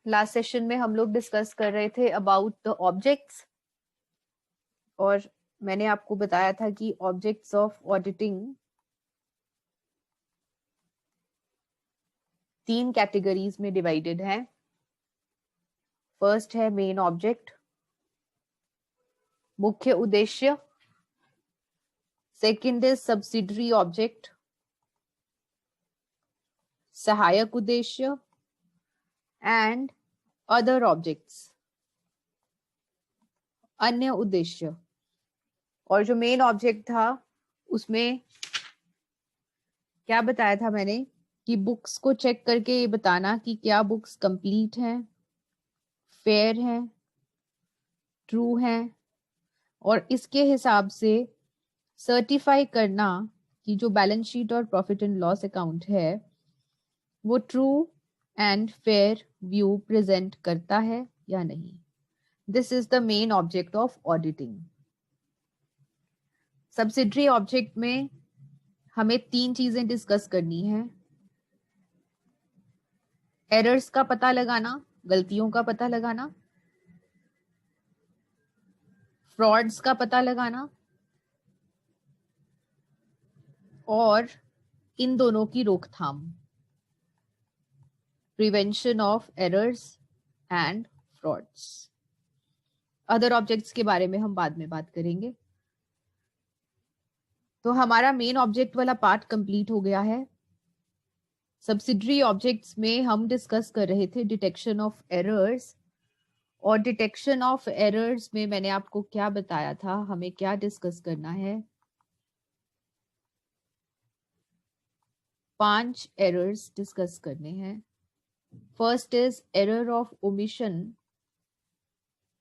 Last session में हम लोग डिस्कस कर रहे थे अबाउट द ऑब्जेक्ट्स, और मैंने आपको बताया था कि ऑब्जेक्ट्स ऑफ ऑडिटिंग 3 कैटेगरीज में डिवाइडेड है। फर्स्ट है मेन ऑब्जेक्ट, मुख्य उद्देश्य। सेकंड इज सब्सिडरी ऑब्जेक्ट, सहायक उद्देश्य। एंड अदर ऑब्जेक्ट्स, अन्य उद्देश्य। और जो मेन ऑब्जेक्ट था उसमें क्या बताया था मैंने कि बुक्स को चेक करके ये बताना कि क्या बुक्स कंप्लीट हैं, फेयर हैं, ट्रू हैं, और इसके हिसाब से सर्टिफाई करना कि जो बैलेंस शीट और प्रॉफिट एंड लॉस अकाउंट है वो true and fair view present करता है या नहीं। This is the main object of auditing. Subsidiary object में हमें 3 चीजें डिस्कस करनी है। एरर्स का पता लगाना, गलतियों का पता लगाना, फ्रॉड्स का पता लगाना, और इन दोनों की रोकथाम, prevention of errors and frauds. Other objects के बारे में हम बाद में बात करेंगे। तो हमारा मेन ऑब्जेक्ट वाला पार्ट कंप्लीट हो गया है। सब्सिडरी ऑब्जेक्ट्स में हम डिस्कस कर रहे थे डिटेक्शन ऑफ एरर्स, और डिटेक्शन ऑफ एरर्स में मैंने आपको क्या बताया था, हमें क्या डिस्कस करना है। 5 एरर्स डिस्कस करने हैं। First is error of omission,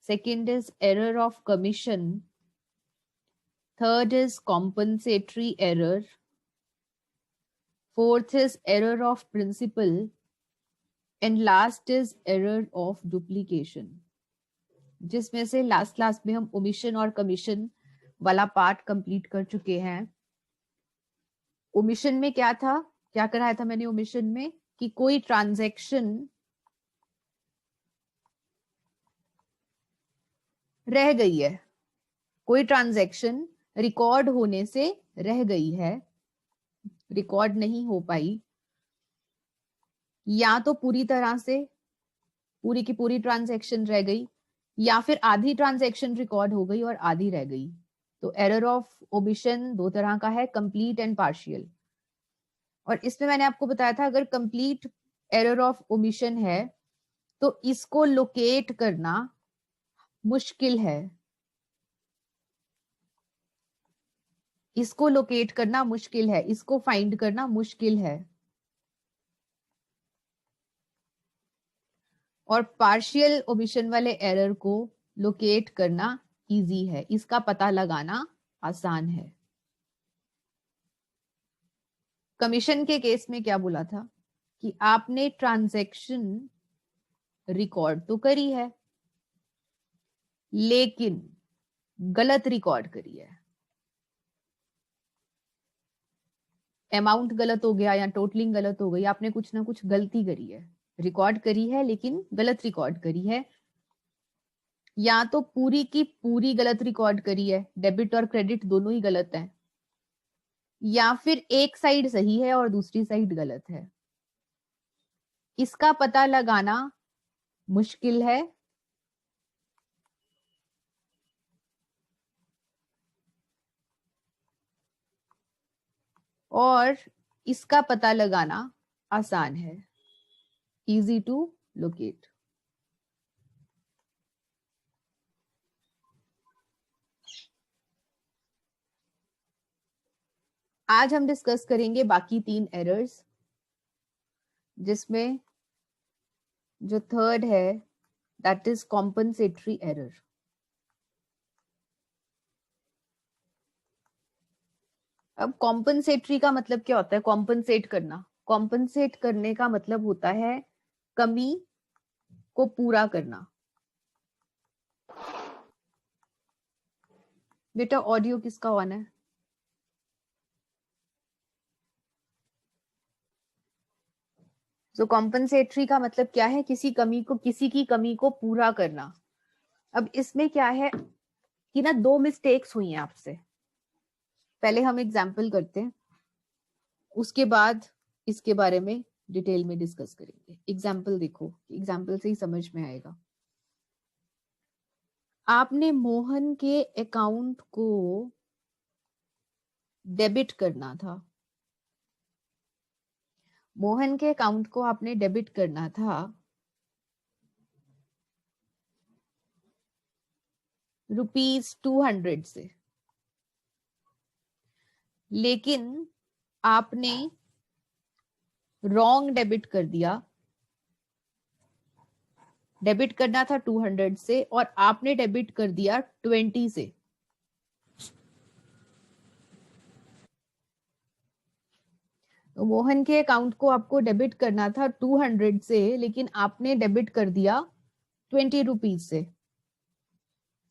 second is error of commission, third is compensatory error, fourth is error of principle, and last is error of duplication. जिसमें से लास्ट क्लास में हम ओमिशन और commission वाला part complete कर चुके हैं। Omission में क्या था, क्या कराया था मैंने ओमिशन में कि कोई ट्रांजैक्शन रह गई है, कोई ट्रांजैक्शन रिकॉर्ड होने से रह गई है, रिकॉर्ड नहीं हो पाई, या तो पूरी तरह से पूरी की पूरी ट्रांजैक्शन रह गई, या फिर आधी ट्रांजैक्शन रिकॉर्ड हो गई और आधी रह गई। तो एरर ऑफ ओमिशन 2 तरह का है, कंप्लीट एंड पार्शियल। और इसमें मैंने आपको बताया था अगर कंप्लीट एरर ऑफ ओमिशन है तो इसको लोकेट करना मुश्किल है, इसको लोकेट करना मुश्किल है, इसको फाइंड करना मुश्किल है। और पार्शियल ओमिशन वाले एरर को लोकेट करना इजी है, इसका पता लगाना आसान है। कमीशन के केस में क्या बोला था कि आपने ट्रांजैक्शन रिकॉर्ड तो करी है लेकिन गलत रिकॉर्ड करी है, अमाउंट गलत हो गया या टोटलिंग गलत हो गई, आपने कुछ ना कुछ गलती करी है, रिकॉर्ड करी है लेकिन गलत रिकॉर्ड करी है, या तो पूरी की पूरी गलत रिकॉर्ड करी है, डेबिट और क्रेडिट दोनों ही गलत हैं, या फिर एक साइड सही है और दूसरी साइड गलत है। इसका पता लगाना मुश्किल है, और इसका पता लगाना आसान है, इजी टू लोकेट। आज हम डिस्कस करेंगे बाकी 3 एरर्स, जिसमें जो थर्ड है दैट इज कॉम्पनसेटरी एरर। अब कॉम्पनसेटरी का मतलब क्या होता है? कॉम्पनसेट करना, कॉम्पनसेट करने का मतलब होता है कमी को पूरा करना। बेटा ऑडियो किसका ऑन है? तो कॉम्पनसेटरी का मतलब क्या है? किसी की कमी को पूरा करना। अब इसमें क्या है कि ना दो मिस्टेक्स हुई हैं आपसे। पहले हम एग्जाम्पल करते हैं, उसके बाद इसके बारे में डिटेल में डिस्कस करेंगे। एग्जाम्पल देखो, एग्जाम्पल से ही समझ में आएगा। आपने मोहन के अकाउंट को डेबिट करना था। मोहन के अकाउंट को आपने डेबिट करना था ₹200 से, लेकिन आपने रॉन्ग डेबिट कर दिया। डेबिट करना था 200 से और आपने डेबिट कर दिया 20 से। तो मोहन के अकाउंट को आपको डेबिट करना था 200 से, लेकिन आपने डेबिट कर दिया 20 रुपीज से।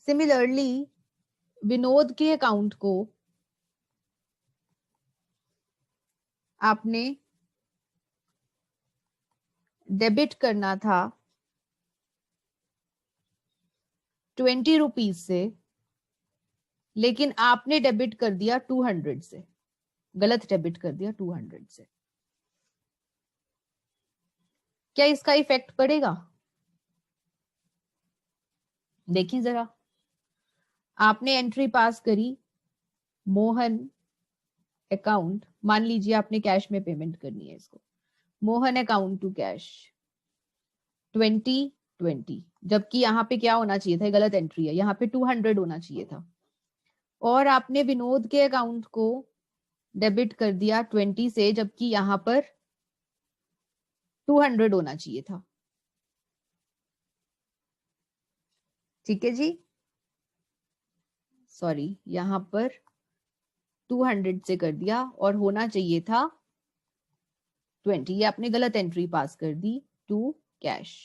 सिमिलरली विनोद के अकाउंट को आपने डेबिट करना था 20 रुपीज से, लेकिन आपने डेबिट कर दिया 200 से। गलत डेबिट कर दिया 200 से। क्या इसका इफेक्ट पड़ेगा? देखिए जरा, आपने एंट्री पास करी मोहन अकाउंट, मान लीजिए आपने कैश में पेमेंट करनी है इसको। मोहन अकाउंट टू कैश 2020, जबकि यहाँ पे क्या होना चाहिए था? गलत एंट्री है, यहाँ पे 200 होना चाहिए था। और आपने विनोद के अकाउंट को डेबिट कर दिया 20 से, जबकि यहाँ पर 200 होना चाहिए था। ठीक है जी, सॉरी, यहाँ पर 200 से कर दिया और होना चाहिए था 20। ये आपने गलत एंट्री पास कर दी टू कैश।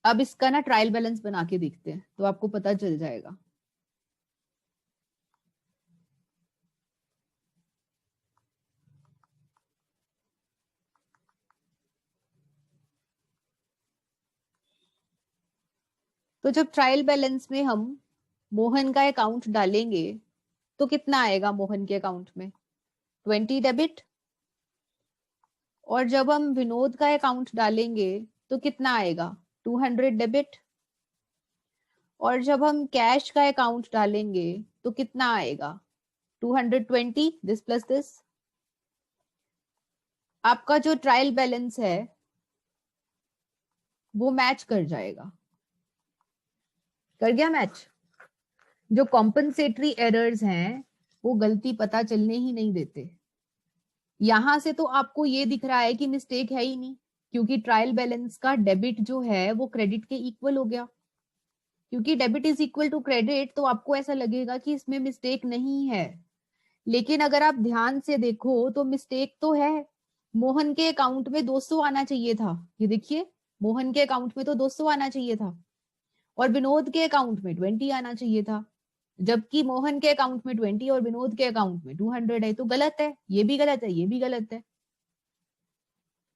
अब इसका ना ट्रायल बैलेंस बना के देखते हैं तो आपको पता चल जाएगा। तो जब ट्रायल बैलेंस में हम मोहन का अकाउंट डालेंगे तो कितना आएगा मोहन के अकाउंट में? 20 डेबिट। और जब हम विनोद का अकाउंट डालेंगे तो कितना आएगा? 200 डेबिट। और जब हम कैश का अकाउंट डालेंगे तो कितना आएगा? 220, दिस प्लस दिस। आपका जो ट्रायल बैलेंस है वो मैच कर जाएगा। कर गया मैच? जो कॉम्पनसेटरी एरर्स हैं वो गलती पता चलने ही नहीं देते। यहां से तो आपको ये दिख रहा है कि मिस्टेक है ही नहीं, क्योंकि ट्रायल बैलेंस का डेबिट जो है वो क्रेडिट के इक्वल हो गया। क्योंकि debit is equal to credit तो आपको ऐसा लगेगा कि इसमें मिस्टेक नहीं है, लेकिन अगर आप ध्यान से देखो तो मिस्टेक तो है। मोहन के अकाउंट में 200 आना चाहिए था, ये देखिए, मोहन के अकाउंट में तो 200 आना चाहिए था और विनोद के अकाउंट में 20 आना चाहिए था, जबकि मोहन के अकाउंट में 20 और विनोद के अकाउंट में 200 है। तो गलत है, ये भी गलत है, ये भी गलत है।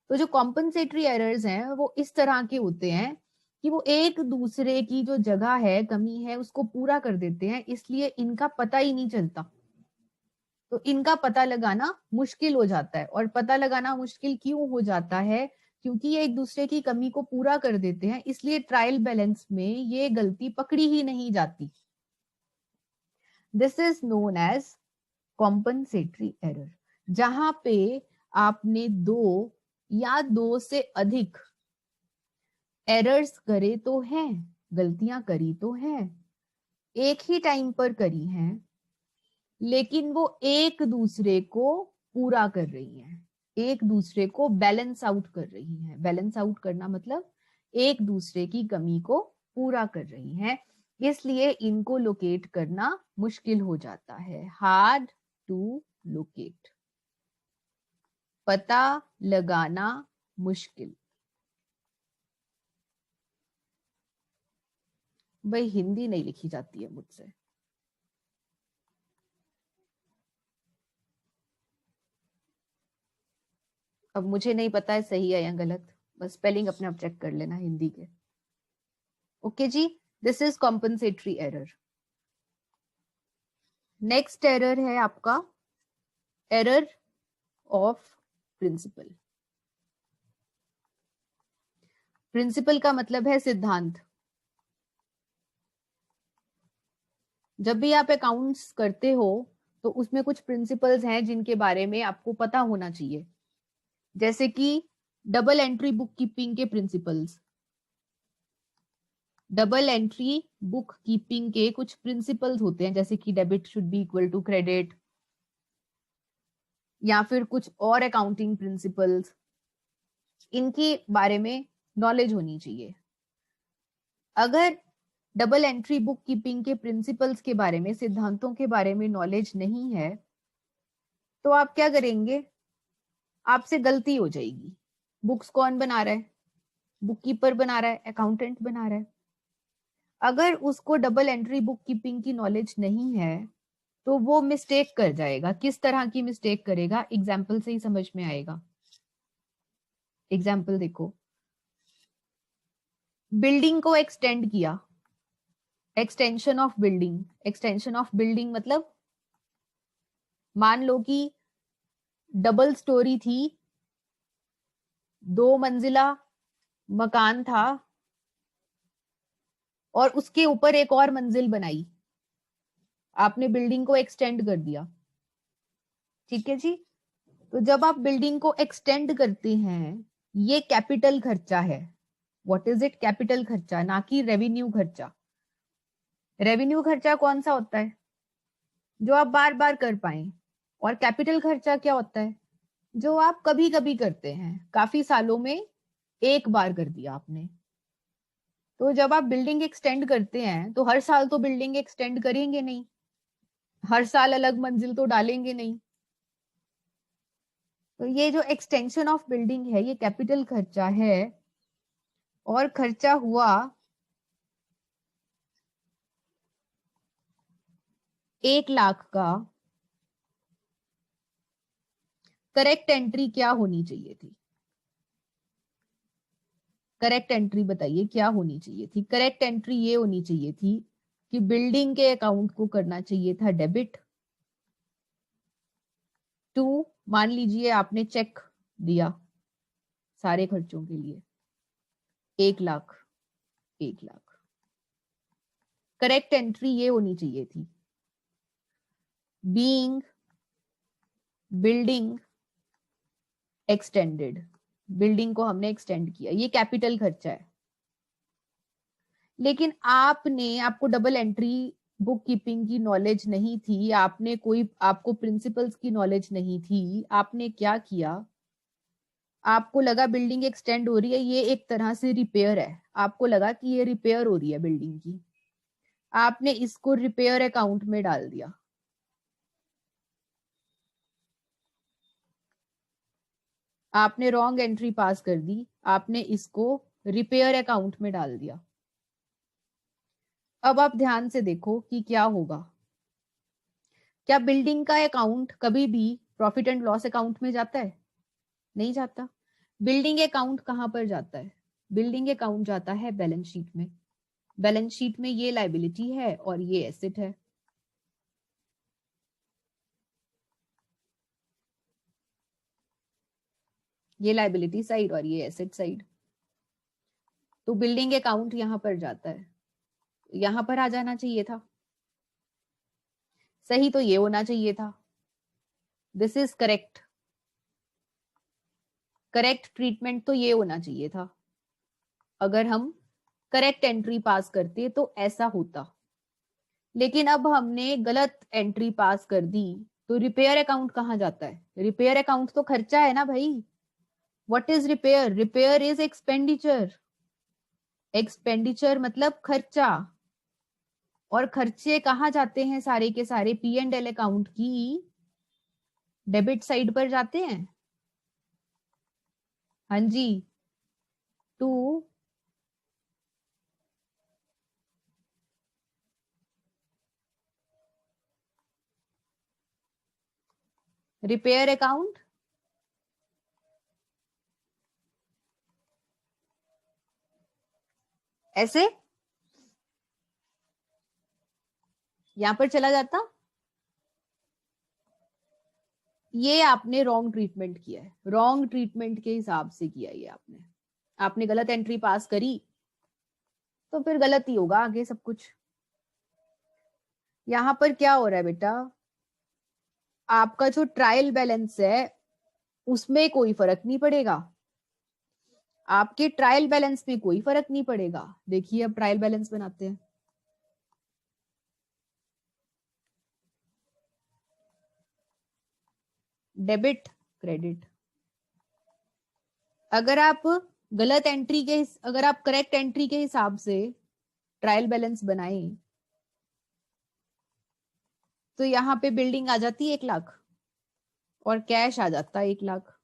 तो जो कॉम्पनसेटरी एरर्स हैं वो इस तरह के होते हैं कि वो एक दूसरे की जो जगह है, कमी है, उसको पूरा कर देते हैं, इसलिए इनका पता ही नहीं चलता। तो इनका पता लगाना मुश्किल हो जाता है। और पता लगाना मुश्किल क्यों हो जाता है? क्योंकि ये एक दूसरे की कमी को पूरा कर देते हैं, इसलिए ट्रायल बैलेंस में ये गलती पकड़ी ही नहीं जाती। This is known as compensatory error. जहां पे आपने दो या दो से अधिक एरर्स करे तो हैं, गलतियां करी तो हैं, एक ही टाइम पर करी हैं, लेकिन वो एक दूसरे को पूरा कर रही हैं, एक दूसरे को बैलेंस आउट कर रही हैं। बैलेंस आउट करना मतलब एक दूसरे की कमी को पूरा कर रही हैं, इसलिए इनको लोकेट करना मुश्किल हो जाता है। हार्ड टू लोकेट, पता लगाना मुश्किल। भाई हिंदी नहीं लिखी जाती है मुझसे। अब मुझे नहीं पता है सही है या गलत, बस स्पेलिंग अपने आप चेक कर लेना हिंदी के। Okay ji, this is compensatory error. Next error है आपका एरर ऑफ प्रिंसिपल। प्रिंसिपल का मतलब है सिद्धांत। जब भी आप अकाउंट्स करते हो तो उसमें कुछ प्रिंसिपल्स हैं जिनके बारे में आपको पता होना चाहिए, जैसे कि डबल एंट्री बुक कीपिंग के principles. Double entry book keeping के कुछ प्रिंसिपल्स होते हैं, जैसे कि debit should be equal to credit, या फिर कुछ और अकाउंटिंग प्रिंसिपल्स। इनके बारे में नॉलेज होनी चाहिए। अगर डबल एंट्री बुक कीपिंग के प्रिंसिपल्स के बारे में, सिद्धांतों के बारे में नॉलेज नहीं है, तो आप क्या करेंगे, आपसे गलती हो जाएगी। बुक्स कौन बना रहा है? बुक कीपर बना रहा है, अकाउंटेंट बना रहा है। अगर उसको डबल एंट्री बुक कीपिंग की नॉलेज नहीं है तो वो मिस्टेक कर जाएगा। किस तरह की मिस्टेक करेगा, एग्जाम्पल से ही समझ में आएगा। एग्जाम्पल देखो, बिल्डिंग को एक्सटेंड किया, extension of building. Extension of building मतलब मान लो कि डबल स्टोरी थी, 2 मंजिला मकान था और उसके ऊपर एक और मंजिल बनाई, आपने बिल्डिंग को एक्सटेंड कर दिया। ठीक है जी, तो जब आप बिल्डिंग को एक्सटेंड करते हैं, ये कैपिटल खर्चा है। What is it? कैपिटल खर्चा, ना कि रेवेन्यू खर्चा। रेवेन्यू खर्चा कौन सा होता है? जो आप बार बार कर पाए। और कैपिटल खर्चा क्या होता है? जो आप कभी कभी करते हैं, काफी सालों में एक बार कर दिया आपने। तो जब आप बिल्डिंग एक्सटेंड करते हैं तो हर साल तो बिल्डिंग एक्सटेंड करेंगे नहीं, हर साल अलग मंजिल तो डालेंगे नहीं। तो ये जो एक्सटेंशन ऑफ बिल्डिंग है ये कैपिटल खर्चा है, और खर्चा हुआ 1 लाख का। करेक्ट एंट्री क्या होनी चाहिए थी? करेक्ट एंट्री बताइए क्या होनी चाहिए थी? करेक्ट एंट्री ये होनी चाहिए थी कि बिल्डिंग के अकाउंट को करना चाहिए था डेबिट टू, मान लीजिए आपने चेक दिया सारे खर्चों के लिए 1 लाख, 1 लाख। करेक्ट एंट्री ये होनी चाहिए थी, बीइंग बिल्डिंग एक्सटेंडेड। बिल्डिंग को हमने एक्सटेंड किया, ये कैपिटल खर्चा है। लेकिन आपको डबल एंट्री बुक कीपिंग की नॉलेज नहीं थी, आपको प्रिंसिपल्स की नॉलेज नहीं थी। आपने क्या किया, आपको लगा बिल्डिंग एक्सटेंड हो रही है, ये एक तरह से रिपेयर है, आपको लगा कि ये रिपेयर हो रही है बिल्डिंग की, आपने इसको रिपेयर अकाउंट में डाल दिया। आपने रॉन्ग एंट्री पास कर दी, आपने इसको रिपेयर अकाउंट में डाल दिया। अब आप ध्यान से देखो कि क्या होगा। क्या बिल्डिंग का अकाउंट कभी भी प्रॉफिट एंड लॉस अकाउंट में जाता है? नहीं जाता। बिल्डिंग अकाउंट कहां पर जाता है? बिल्डिंग अकाउंट जाता है बैलेंस शीट में। बैलेंस शीट में ये लायबिलिटी है और ये एसेट है। ये लायबिलिटी साइड और ये एसेट साइड। तो बिल्डिंग अकाउंट यहां पर जाता है, यहां पर आ जाना चाहिए था। सही तो ये होना चाहिए था। This is correct. Correct treatment तो ये होना चाहिए था। अगर हम करेक्ट एंट्री पास करते तो ऐसा होता। लेकिन अब हमने गलत एंट्री पास कर दी, तो रिपेयर अकाउंट कहां जाता है? रिपेयर अकाउंट तो खर्चा है ना भाई। What is repair? Repair is expenditure. Expenditure मतलब खर्चा। और खर्चे कहाँ जाते हैं? सारे के सारे पी एंड एल अकाउंट की डेबिट साइड पर जाते हैं। हाँ जी, टू रिपेयर अकाउंट ऐसे यहां पर चला जाता। ये आपने रॉन्ग ट्रीटमेंट किया है, रॉन्ग ट्रीटमेंट के हिसाब से किया ये आपने गलत एंट्री पास करी तो फिर गलत ही होगा आगे सब कुछ। यहां पर क्या हो रहा है बेटा, आपका जो ट्रायल बैलेंस है उसमें कोई फर्क नहीं पड़ेगा, आपके ट्रायल बैलेंस में कोई फर्क नहीं पड़ेगा। देखिए अब ट्रायल बैलेंस बनाते हैं। डेबिट क्रेडिट, अगर आप गलत एंट्री के, अगर आप करेक्ट एंट्री के हिसाब से ट्रायल बैलेंस बनाए तो यहाँ पे बिल्डिंग आ जाती है 1 लाख और कैश आ जाता है 1 लाख।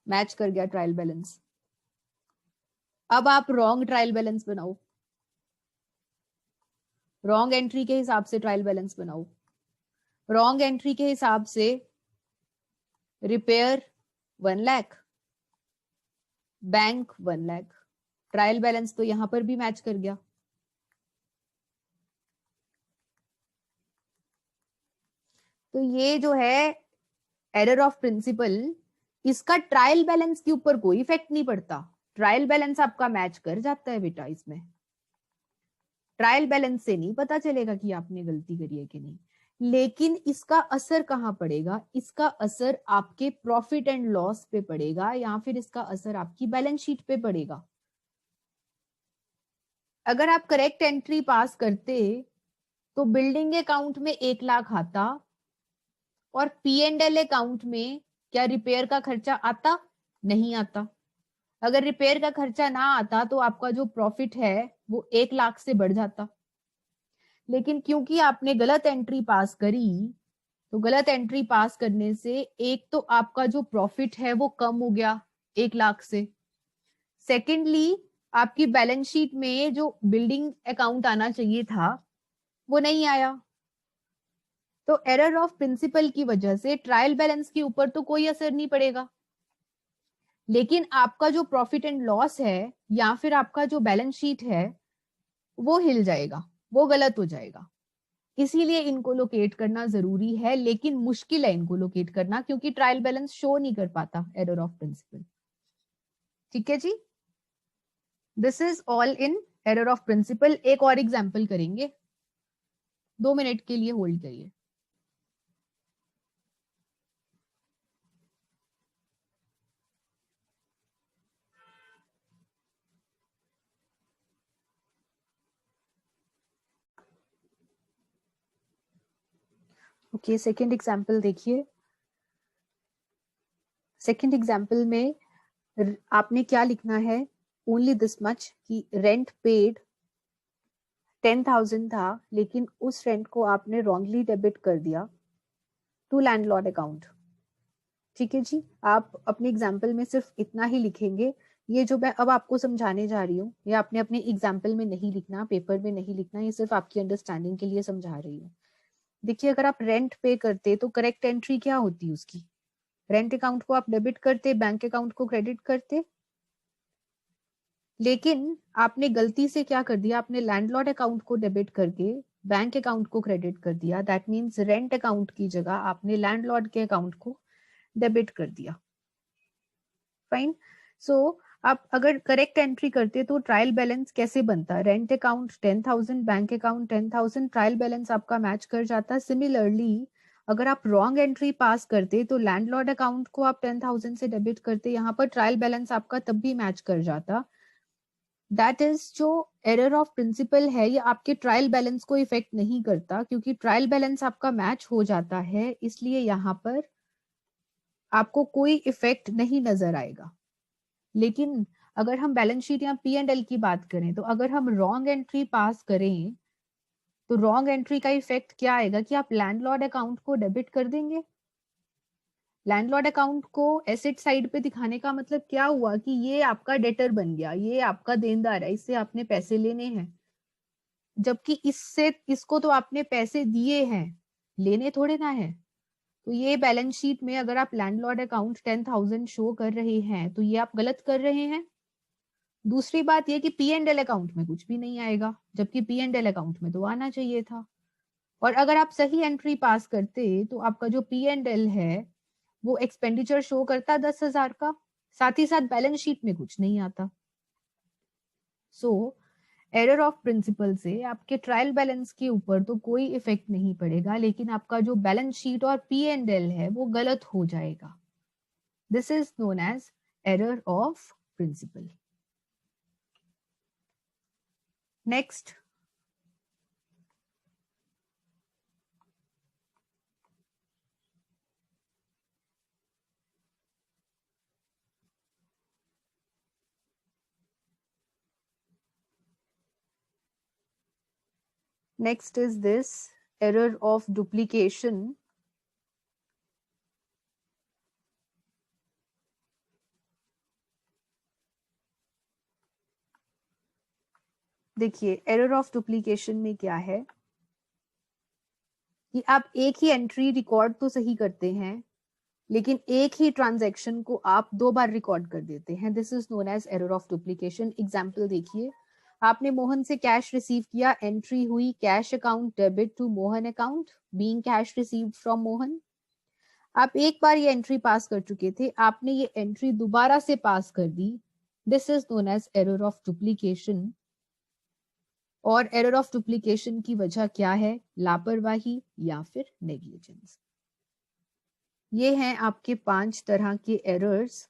मैच कर गया ट्रायल बैलेंस। अब आप रॉन्ग ट्रायल बैलेंस बनाओ, रॉन्ग एंट्री के हिसाब से ट्रायल बैलेंस बनाओ। रॉन्ग एंट्री के हिसाब से repair 1 lakh, bank 1 lakh, trial balance तो यहां पर भी मैच कर गया। तो ये जो है एरर ऑफ प्रिंसिपल, इसका ट्रायल बैलेंस के ऊपर कोई इफेक्ट नहीं पड़ता, ट्रायल बैलेंस आपका मैच कर जाता है बेटा। इसमें ट्रायल बैलेंस से नहीं पता चलेगा कि आपने गलती करी है कि नहीं, लेकिन इसका असर कहां पड़ेगा, इसका असर आपके प्रॉफिट एंड लॉस पे पड़ेगा या फिर इसका असर आपकी बैलेंस शीट पे पड़ेगा। अगर आप करेक्ट एंट्री पास करते तो बिल्डिंग अकाउंट में 1 लाख आता और P&L अकाउंट में क्या रिपेयर का खर्चा आता? नहीं आता। अगर रिपेयर का खर्चा ना आता तो आपका जो प्रॉफिट है वो 1 लाख से बढ़ जाता। लेकिन क्योंकि आपने गलत एंट्री पास करी तो गलत एंट्री पास करने से एक तो आपका जो प्रॉफिट है वो कम हो गया 1 लाख से, सेकेंडली आपकी बैलेंस शीट में जो बिल्डिंग अकाउंट आना चाहिए था वो नहीं आया। तो एरर ऑफ प्रिंसिपल की वजह से ट्रायल बैलेंस के ऊपर तो कोई असर नहीं पड़ेगा, लेकिन आपका जो प्रॉफिट एंड लॉस है या फिर आपका जो बैलेंस शीट है वो हिल जाएगा, वो गलत हो जाएगा। इसीलिए इनको लोकेट करना जरूरी है, लेकिन मुश्किल है इनको लोकेट करना क्योंकि ट्रायल बैलेंस शो नहीं कर पाता एरर ऑफ प्रिंसिपल। ठीक है जी, this is all in error of principle. एक और एग्जाम्पल करेंगे, 2 मिनट के लिए होल्ड करिए। ओके, सेकेंड एग्जाम्पल देखिए। सेकेंड एग्जाम्पल में आपने क्या लिखना है, ओनली दिस मच कि रेंट पेड 10,000 था लेकिन उस रेंट को आपने रॉन्गली डेबिट कर दिया टू लैंडलॉर्ड अकाउंट। ठीक है जी, आप अपने एग्जाम्पल में सिर्फ इतना ही लिखेंगे। ये जो मैं अब आपको समझाने जा रही हूँ ये आपने अपने एग्जाम्पल में नहीं लिखना, पेपर में नहीं लिखना, ये सिर्फ आपकी अंडरस्टैंडिंग के लिए समझा रही हूँ। देखिए अगर आप रेंट पे करते तो करेक्ट एंट्री क्या होती उसकी, रेंट अकाउंट को आप डेबिट करते, बैंक अकाउंट को क्रेडिट करते, लेकिन आपने गलती से क्या कर दिया, आपने लैंडलॉर्ड अकाउंट को डेबिट करके बैंक अकाउंट को क्रेडिट कर दिया। दैट मीन्स रेंट अकाउंट की जगह आपने लैंडलॉर्ड के अकाउंट को डेबिट कर दिया। फाइन। सो आप अगर करेक्ट एंट्री करते तो ट्रायल बैलेंस कैसे बनता, rent account 10,000, bank account 10,000, trial balance आपका मैच कर जाता। सिमिलरली अगर आप रॉन्ग एंट्री पास करते तो लैंडलॉर्ड अकाउंट को आप 10,000 से डेबिट करते, यहाँ पर ट्रायल बैलेंस आपका तब भी मैच कर जाता। दैट इज जो एरर ऑफ प्रिंसिपल है ये आपके ट्रायल बैलेंस को इफेक्ट नहीं करता क्योंकि ट्रायल बैलेंस आपका मैच हो जाता है, इसलिए यहाँ पर आपको कोई इफेक्ट नहीं नजर आएगा। लेकिन अगर हम बैलेंस शीट या P&L की बात करें तो अगर हम रॉन्ग एंट्री पास करें तो रॉन्ग एंट्री का इफेक्ट क्या आएगा कि आप लैंडलॉर्ड अकाउंट को डेबिट कर देंगे। लैंडलॉर्ड अकाउंट को एसेट साइड पे दिखाने का मतलब क्या हुआ कि ये आपका डेटर बन गया, ये आपका देनदार है, इससे आपने पैसे लेने हैं, जबकि इससे इसको तो आपने पैसे दिए हैं, लेने थोड़े ना है। तो ये बैलेंस शीट में अगर आप लैंडलॉर्ड अकाउंट 10,000 शो कर रहे हैं तो ये आप गलत कर रहे हैं। दूसरी बात ये कि P&L अकाउंट में कुछ भी नहीं आएगा, जबकि P&L अकाउंट में तो आना चाहिए था। और अगर आप सही एंट्री पास करते तो आपका जो P&L है वो एक्सपेंडिचर शो करता 10,000 का, साथ ही साथ बैलेंस शीट में कुछ नहीं आता। सो एरर ऑफ प्रिंसिपल से आपके ट्रायल बैलेंस के ऊपर तो कोई इफेक्ट नहीं पड़ेगा, लेकिन आपका जो बैलेंस शीट और P&L है वो गलत हो जाएगा। This is known as error of principle. Next, next is this error of duplication. देखिए एरर ऑफ डुप्लीकेशन में क्या है कि आप एक ही एंट्री रिकॉर्ड तो सही करते हैं, लेकिन एक ही ट्रांजैक्शन को आप 2 बार रिकॉर्ड कर देते हैं। This is known as error of duplication. Example देखिए, आपने मोहन से कैश रिसीव किया, एंट्री हुई cash account debit to Mohan account being cash received from Mohan. आप एक बार ये एंट्री पास कर चुके थे, आपने ये एंट्री दोबारा से पास कर दी। This is known as error of duplication. और एरर ऑफ डुप्लीकेशन की वजह क्या है? लापरवाही या फिर नेग्लिजेंस। ये हैं आपके 5 तरह के errors.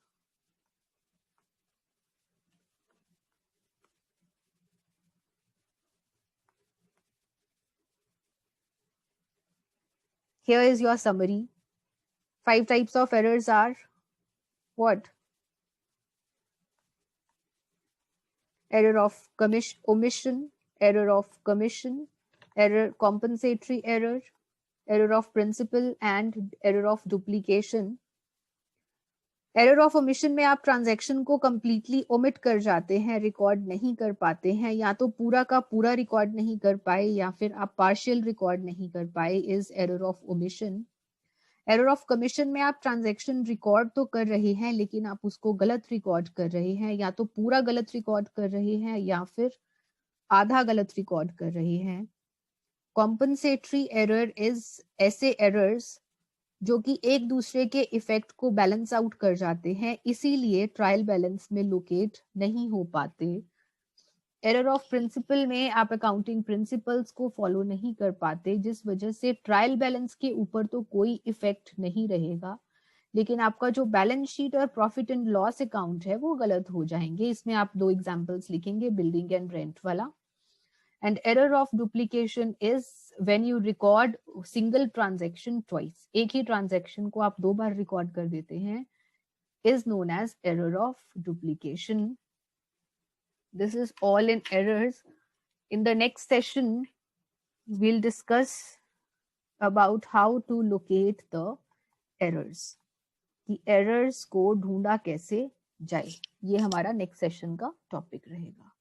Here is your summary. 5 types of errors are what? Error of omission, error of commission, error compensatory error, error of principal and error of duplication. Error of omission में आप ट्रांजैक्शन को completely omit कर जाते हैं, record नहीं कर पाते हैं, या तो पूरा का पूरा रिकॉर्ड नहीं कर पाए या फिर आप पार्शियल रिकॉर्ड नहीं कर पाए, is error of omission. Error of commission में आप ट्रांजैक्शन रिकॉर्ड तो कर रहे हैं लेकिन आप उसको गलत रिकॉर्ड कर रहे हैं, या तो पूरा गलत रिकॉर्ड कर रहे हैं या फिर आधा गलत रिकॉर्ड कर रहे हैं। कॉम्पनसेटरी एरर इज ऐसे एरर्स जो कि एक दूसरे के इफेक्ट को बैलेंस आउट कर जाते हैं, इसीलिए ट्रायल बैलेंस में लोकेट नहीं हो पाते। एरर ऑफ प्रिंसिपल में आप अकाउंटिंग प्रिंसिपल्स को फॉलो नहीं कर पाते, जिस वजह से ट्रायल बैलेंस के ऊपर तो कोई इफेक्ट नहीं रहेगा, लेकिन आपका जो बैलेंस शीट और प्रॉफिट एंड लॉस अकाउंट है वो गलत हो जाएंगे। इसमें आप 2 एग्जांपल्स लिखेंगे, बिल्डिंग एंड रेंट वाला। And error of duplication is when you record single transaction twice, एक ही ट्रांजैक्शन को आप 2 बार रिकॉर्ड कर देते हैं, is known as error of duplication. This is all in errors. In the next session, we'll discuss about how to locate the errors. कि errors को ढूंढा कैसे जाए, ये हमारा next session का topic रहेगा.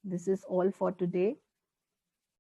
This is all for today.